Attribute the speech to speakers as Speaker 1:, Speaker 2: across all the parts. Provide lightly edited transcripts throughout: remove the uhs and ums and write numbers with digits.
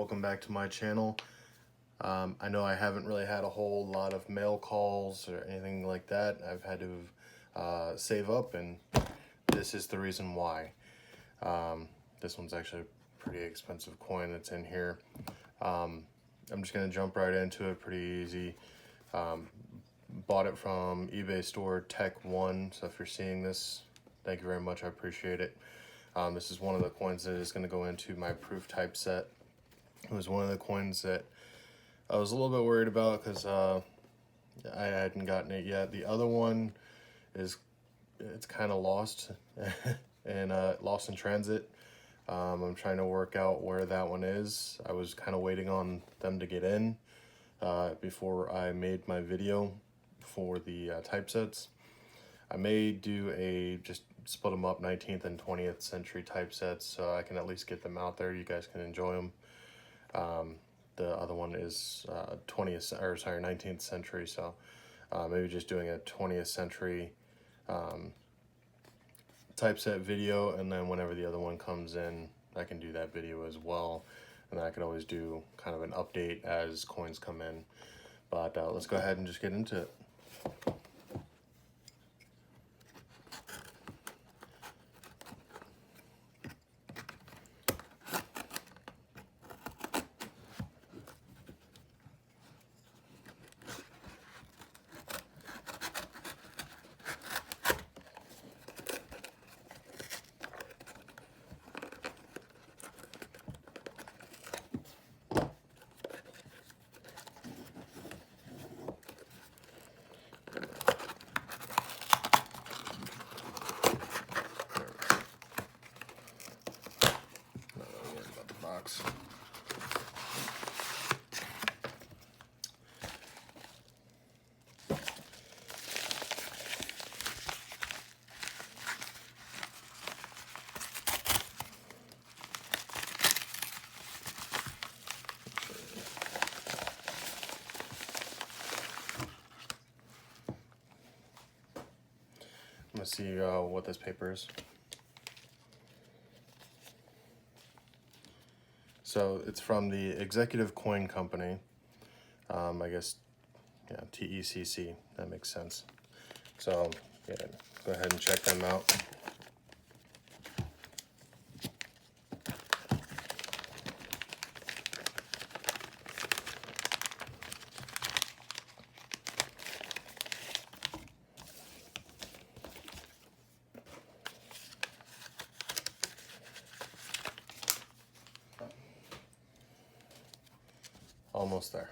Speaker 1: welcome back to my channel. I know I haven't really had a whole lot of mail calls or anything like that. I've had to save up, and this is the reason why. This one's actually a pretty expensive coin that's in here. I'm just gonna jump right into it, pretty easy. Bought it from eBay store Tech1, so if you're seeing this, thank you very much, I appreciate it. This is one of the coins that is going to go into my proof type set. It was one of the coins that I was a little bit worried about because I hadn't gotten it yet. The other one it's kind of lost and lost in transit. I'm trying to work out where that one is. I was kind of waiting on them to get in before I made my video for the typesets. I may do just split them up 19th and 20th century typesets so I can at least get them out there. You guys can enjoy them. The other one is 19th century, so maybe just doing a 20th century typeset video, and then whenever the other one comes in, I can do that video as well. And I can always do kind of an update as coins come in. But let's go ahead and just get into it. Box. Let's see what this paper is. So it's from the Executive Coin Company. I guess, yeah, TECC, that makes sense. So yeah, go ahead and check them out. Almost there.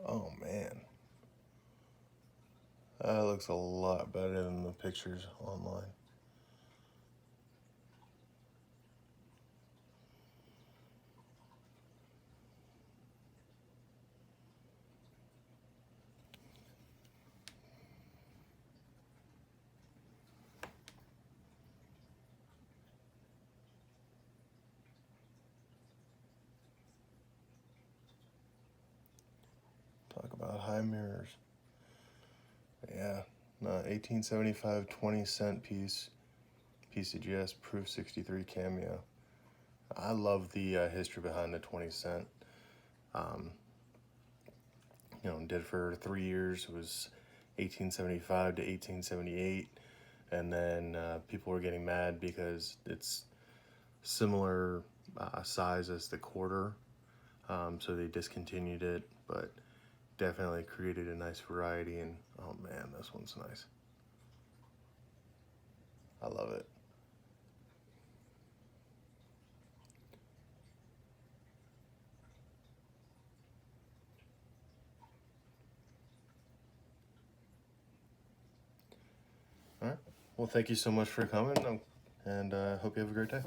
Speaker 1: Oh man, that looks a lot better than the pictures online. Talk about high mirrors. Yeah, 1875 20-cent piece, PCGS Proof 63 cameo. I love the history behind the 20 cent. You know, did for 3 years. It was 1875 to 1878, and then people were getting mad because it's similar size as the quarter, so they discontinued it, but definitely created a nice variety. And oh man, this one's nice. I love it. All right, well, thank you so much for coming, and hope you have a great day.